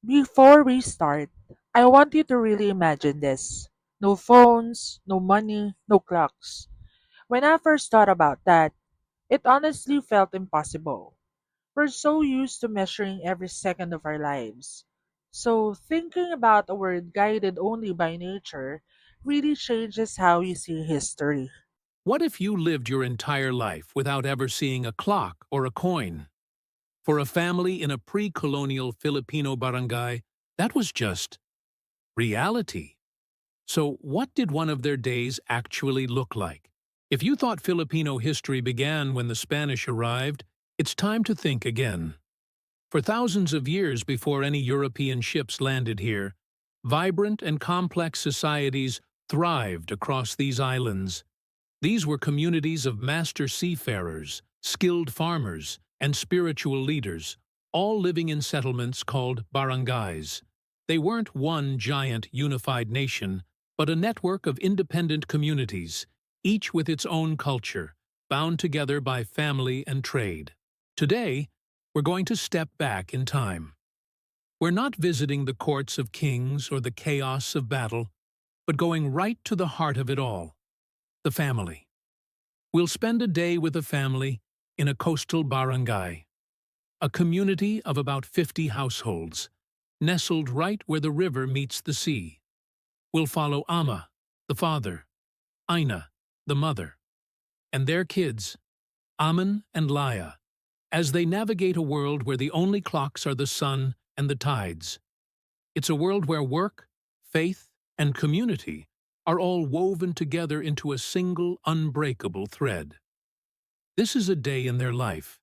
Before we start, I want you to really imagine this. No phones, no money, no clocks. When I first thought about that, it honestly felt impossible. We're so used to measuring every second of our lives. So, thinking about a world guided only by nature really changes how you see history. What if you lived your entire life without ever seeing a clock or a coin? For a family in a pre-colonial Filipino barangay, that was just reality. So what did one of their days actually look like? If you thought Filipino history began when the Spanish arrived, it's time to think again. For thousands of years before any European ships landed here, vibrant and complex societies thrived across these islands. These were communities of master seafarers, skilled farmers, and spiritual leaders, all living in settlements called barangays. They weren't one giant unified nation, but a network of independent communities, each with its own culture, bound together by family and trade. Today, we're going to step back in time. We're not visiting the courts of kings or the chaos of battle, but going right to the heart of it all, the family. We'll spend a day with a family in a coastal barangay, a community of about 50 households, nestled right where the river meets the sea. We'll follow Ama, the father, Ina, the mother, and their kids, Aman and Laya, as they navigate a world where the only clocks are the sun and the tides. It's a world where work, faith, and community are all woven together into a single unbreakable thread. This is a day in their life,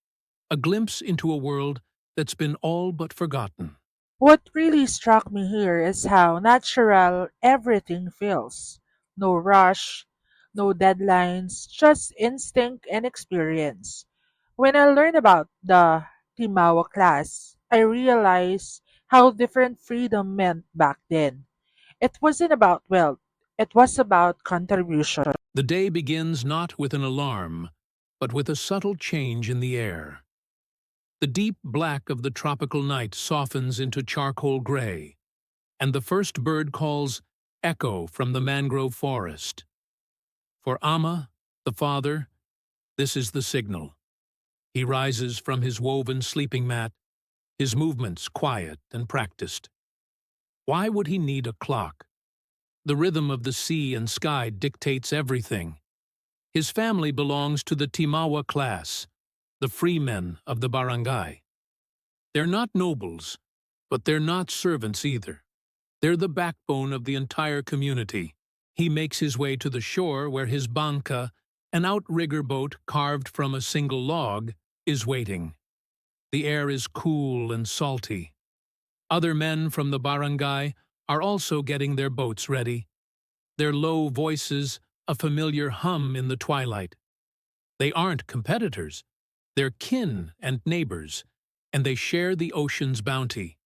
a glimpse into a world that's been all but forgotten. What really struck me here is how natural everything feels. No rush, no deadlines, just instinct and experience. When I learned about the Timawa class, I realized how different freedom meant back then. It wasn't about wealth, it was about contribution. The day begins not with an alarm, but with a subtle change in the air. The deep black of the tropical night softens into charcoal gray, and the first bird calls echo from the mangrove forest. For Ama, the father, this is the signal. He rises from his woven sleeping mat, his movements quiet and practiced. Why would he need a clock? The rhythm of the sea and sky dictates everything. His family belongs to the Timawa class, the free men of the barangay. They're not nobles, but they're not servants either. They're the backbone of the entire community. He makes his way to the shore where his banca, an outrigger boat carved from a single log, is waiting. The air is cool and salty. Other men from the barangay are also getting their boats ready, their low voices a familiar hum in the twilight. They aren't competitors. They're kin and neighbors, and they share the ocean's bounty.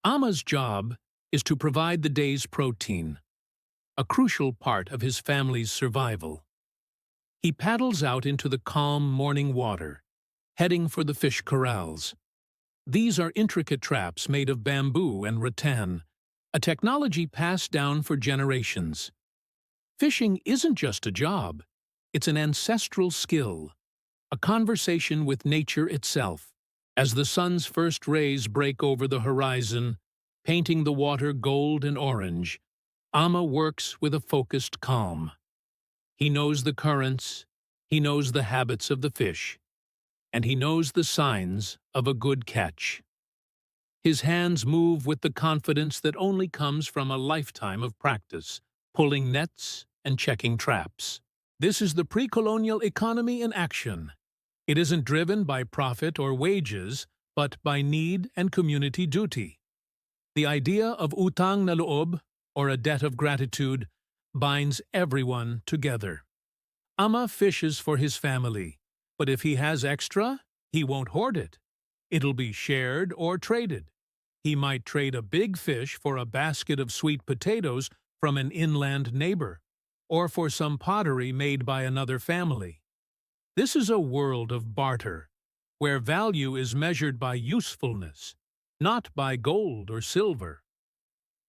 Ama's job is to provide the day's protein, a crucial part of his family's survival. He paddles out into the calm morning water, heading for the fish corrals. These are intricate traps made of bamboo and rattan, a technology passed down for generations. Fishing isn't just a job, it's an ancestral skill, a conversation with nature itself. As the sun's first rays break over the horizon, painting the water gold and orange, Ama works with a focused calm. He knows the currents, he knows the habits of the fish, and he knows the signs of a good catch. His hands move with the confidence that only comes from a lifetime of practice, pulling nets and checking traps. This is the pre-colonial economy in action. It isn't driven by profit or wages, but by need and community duty. The idea of utang na loob, or a debt of gratitude, binds everyone together. Ama fishes for his family, but if he has extra, he won't hoard it. It'll be shared or traded. He might trade a big fish for a basket of sweet potatoes from an inland neighbor, or for some pottery made by another family. This is a world of barter, where value is measured by usefulness, not by gold or silver.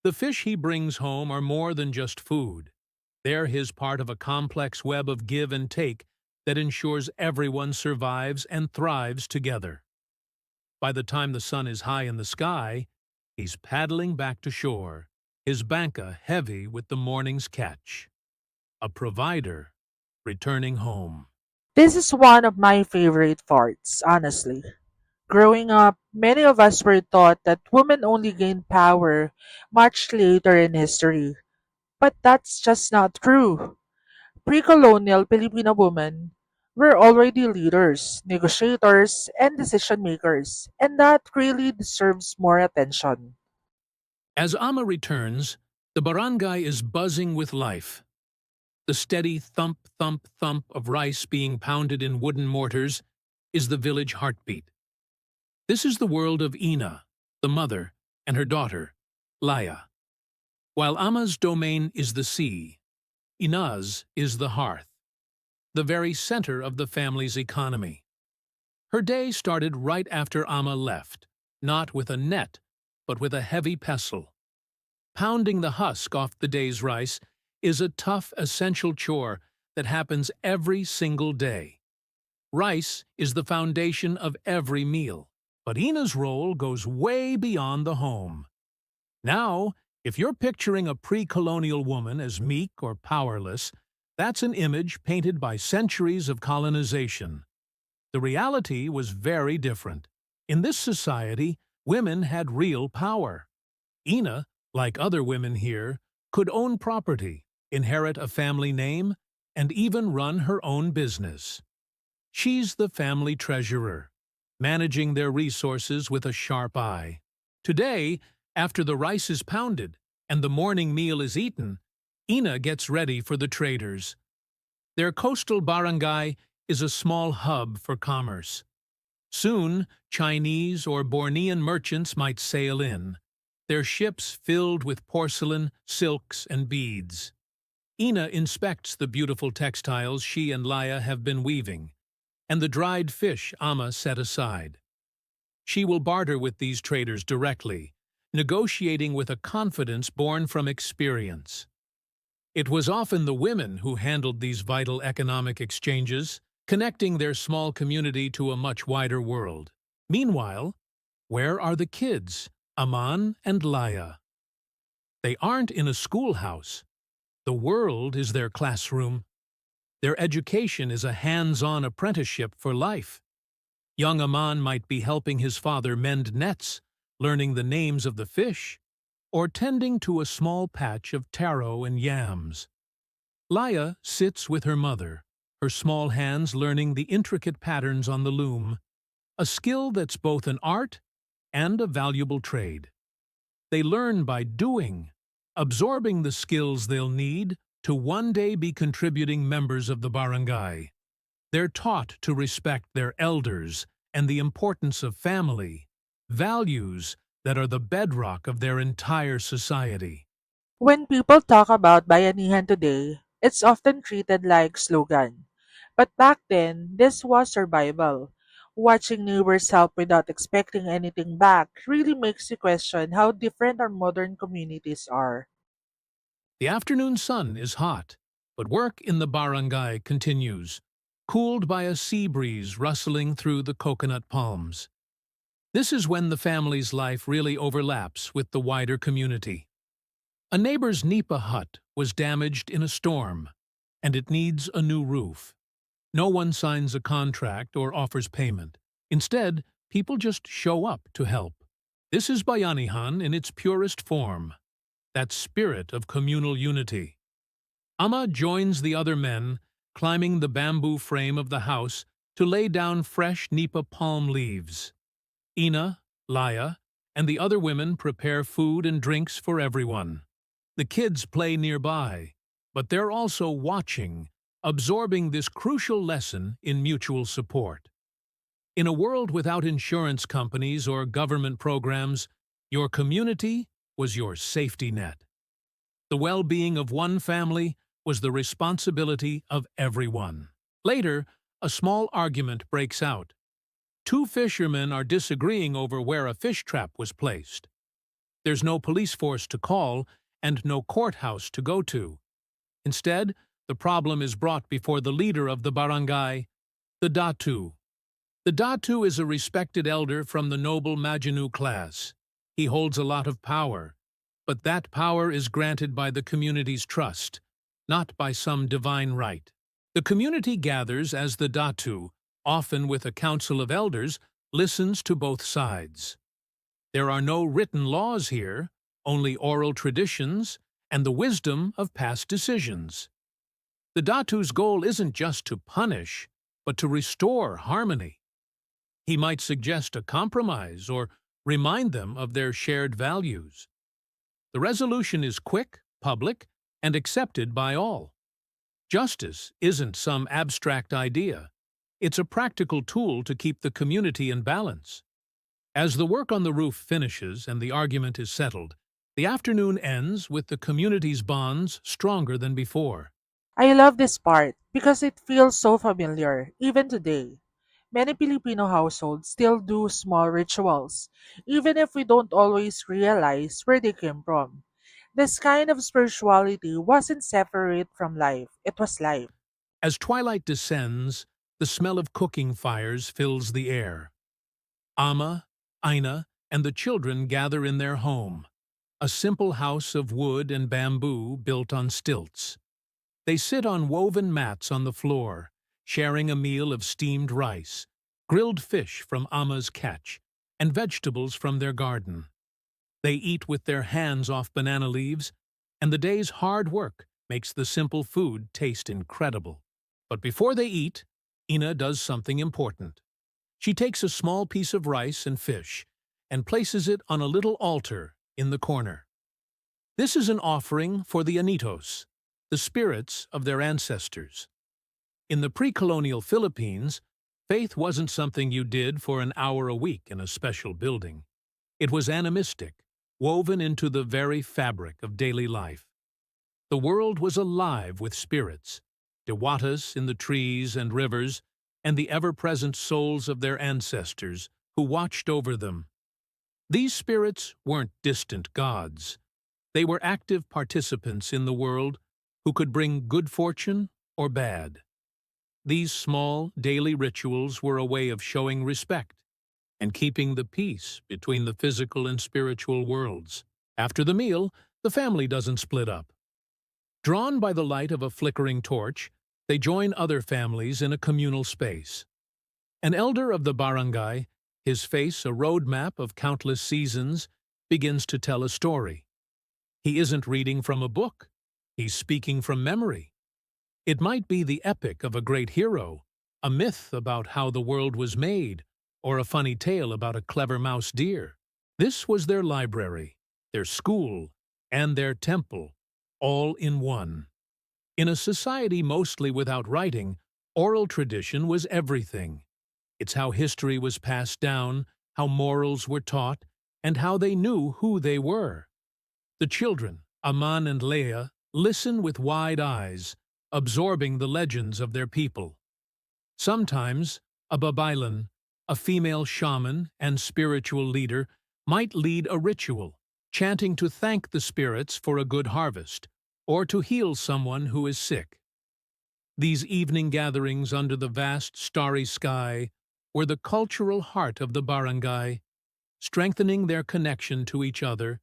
The fish he brings home are more than just food. They're his part of a complex web of give and take that ensures everyone survives and thrives together. By the time the sun is high in the sky, he's paddling back to shore, his banka heavy with the morning's catch. A provider returning home. This is one of my favorite parts, honestly. Growing up, many of us were taught that women only gained power much later in history. But that's just not true. Pre-colonial Filipino women were already leaders, negotiators, and decision makers, and that really deserves more attention. As Ama returns, the barangay is buzzing with life. The steady thump, thump, thump of rice being pounded in wooden mortars is the village heartbeat. This is the world of Ina, the mother, and her daughter, Laya. While Ama's domain is the sea, Ina's is the hearth, the very center of the family's economy. Her day started right after Ama left, not with a net, but with a heavy pestle. Pounding the husk off the day's rice is a tough, essential chore that happens every single day. Rice is the foundation of every meal, but Ina's role goes way beyond the home. Now, if you're picturing a pre-colonial woman as meek or powerless, that's an image painted by centuries of colonization. The reality was very different. In this society, women had real power. Ina, like other women here, could own property, inherit a family name, and even run her own business. She's the family treasurer, managing their resources with a sharp eye. Today, after the rice is pounded and the morning meal is eaten, Ina gets ready for the traders. Their coastal barangay is a small hub for commerce. Soon, Chinese or Bornean merchants might sail in, their ships filled with porcelain, silks, and beads. Ina inspects the beautiful textiles she and Laya have been weaving, and the dried fish Ama set aside. She will barter with these traders directly, negotiating with a confidence born from experience. It was often the women who handled these vital economic exchanges, connecting their small community to a much wider world. Meanwhile, where are the kids, Aman and Laya? They aren't in a schoolhouse. The world is their classroom. Their education is a hands-on apprenticeship for life. Young Aman might be helping his father mend nets, learning the names of the fish, or tending to a small patch of taro and yams. Laya sits with her mother, her small hands learning the intricate patterns on the loom, a skill that's both an art and a valuable trade. They learn by doing, absorbing the skills they'll need to one day be contributing members of the barangay. They're taught to respect their elders and the importance of family, values that are the bedrock of their entire society. When people talk about bayanihan today, it's often treated like slogan. But back then, this was survival. Watching neighbors help without expecting anything back really makes you question how different our modern communities are. The afternoon sun is hot, but work in the barangay continues, cooled by a sea breeze rustling through the coconut palms. This is when the family's life really overlaps with the wider community. A neighbor's nipa hut was damaged in a storm, and it needs a new roof. No one signs a contract or offers payment. Instead, people just show up to help. This is bayanihan in its purest form, that spirit of communal unity. Ama joins the other men, climbing the bamboo frame of the house to lay down fresh nipa palm leaves. Ina, Laya, and the other women prepare food and drinks for everyone. The kids play nearby, but they're also watching, absorbing this crucial lesson in mutual support. In a world without insurance companies or government programs, your community was your safety net. The well-being of one family was the responsibility of everyone. Later, a small argument breaks out. Two fishermen are disagreeing over where a fish trap was placed. There's no police force to call and no courthouse to go to. Instead, the problem is brought before the leader of the barangay, the datu. The datu is a respected elder from the noble Maginoo class. He holds a lot of power, but that power is granted by the community's trust, not by some divine right. The community gathers as the datu, often with a council of elders, listens to both sides. There are no written laws here, only oral traditions and the wisdom of past decisions. The datu's goal isn't just to punish, but to restore harmony. He might suggest a compromise or remind them of their shared values. The resolution is quick, public, and accepted by all. Justice isn't some abstract idea. It's a practical tool to keep the community in balance. As the work on the roof finishes and the argument is settled, the afternoon ends with the community's bonds stronger than before. I love this part because it feels so familiar, even today. Many Filipino households still do small rituals, even if we don't always realize where they came from. This kind of spirituality wasn't separate from life, it was life. As twilight descends, the smell of cooking fires fills the air. Ama, Ina, and the children gather in their home, a simple house of wood and bamboo built on stilts. They sit on woven mats on the floor, sharing a meal of steamed rice, grilled fish from Ama's catch, and vegetables from their garden. They eat with their hands off banana leaves, and the day's hard work makes the simple food taste incredible. But before they eat, Ina does something important. She takes a small piece of rice and fish and places it on a little altar in the corner. This is an offering for the Anitos, the spirits of their ancestors. In the pre-colonial Philippines, faith wasn't something you did for an hour a week in a special building. It was animistic, woven into the very fabric of daily life. The world was alive with spirits, dewatas in the trees and rivers, and the ever-present souls of their ancestors who watched over them. These spirits weren't distant gods. They were active participants in the world who could bring good fortune or bad. These small, daily rituals were a way of showing respect and keeping the peace between the physical and spiritual worlds. After the meal, the family doesn't split up. Drawn by the light of a flickering torch, they join other families in a communal space. An elder of the barangay, his face a roadmap of countless seasons, begins to tell a story. He isn't reading from a book. He's speaking from memory. It might be the epic of a great hero, a myth about how the world was made, or a funny tale about a clever mouse deer. This was their library, their school, and their temple, all in one. In a society mostly without writing, oral tradition was everything. It's how history was passed down, how morals were taught, and how they knew who they were. The children, Aman and Laya, listen with wide eyes, absorbing the legends of their people. Sometimes, a babaylan, a female shaman and spiritual leader, might lead a ritual, chanting to thank the spirits for a good harvest, or to heal someone who is sick. These evening gatherings under the vast starry sky were the cultural heart of the barangay, strengthening their connection to each other,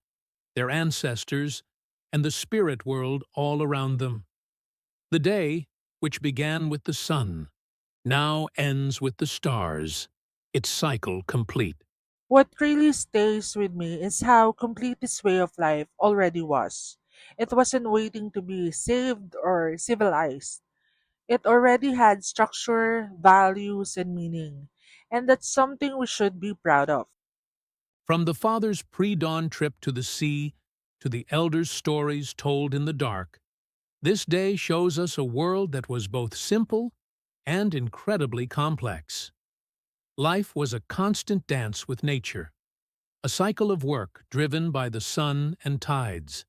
their ancestors, and the spirit world all around them. The day, which began with the sun, now ends with the stars, its cycle complete. What really stays with me is how complete this way of life already was. It wasn't waiting to be saved or civilized. It already had structure, values, and meaning. And that's something we should be proud of. From the father's pre-dawn trip to the sea to the elders' stories told in the dark, this day shows us a world that was both simple and incredibly complex. Life was a constant dance with nature, a cycle of work driven by the sun and tides.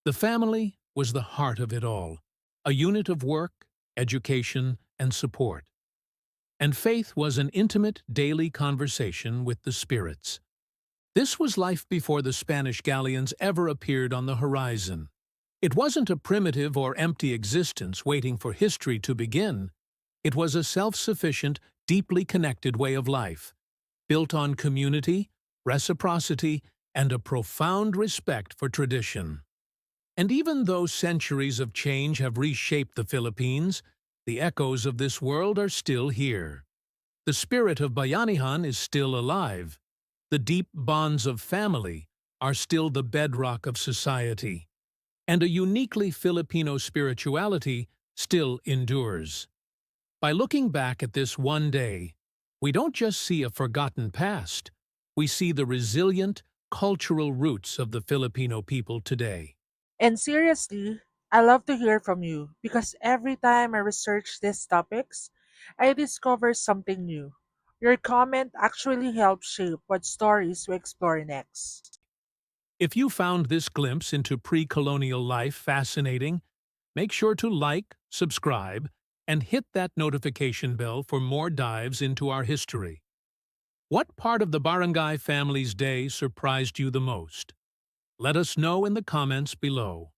The family was the heart of it all, a unit of work, education, and support. And faith was an intimate daily conversation with the spirits. This was life before the Spanish galleons ever appeared on the horizon. It wasn't a primitive or empty existence waiting for history to begin. It was a self-sufficient, deeply connected way of life, built on community, reciprocity, and a profound respect for tradition. And even though centuries of change have reshaped the Philippines, the echoes of this world are still here. The spirit of bayanihan is still alive. The deep bonds of family are still the bedrock of society. And a uniquely Filipino spirituality still endures. By looking back at this one day, we don't just see a forgotten past, we see the resilient, cultural roots of the Filipino people today. And seriously, I love to hear from you because every time I research these topics, I discover something new. Your comment actually helps shape what stories we explore next. If you found this glimpse into pre-colonial life fascinating, make sure to like, subscribe, and hit that notification bell for more dives into our history. What part of the Barangay family's day surprised you the most? Let us know in the comments below.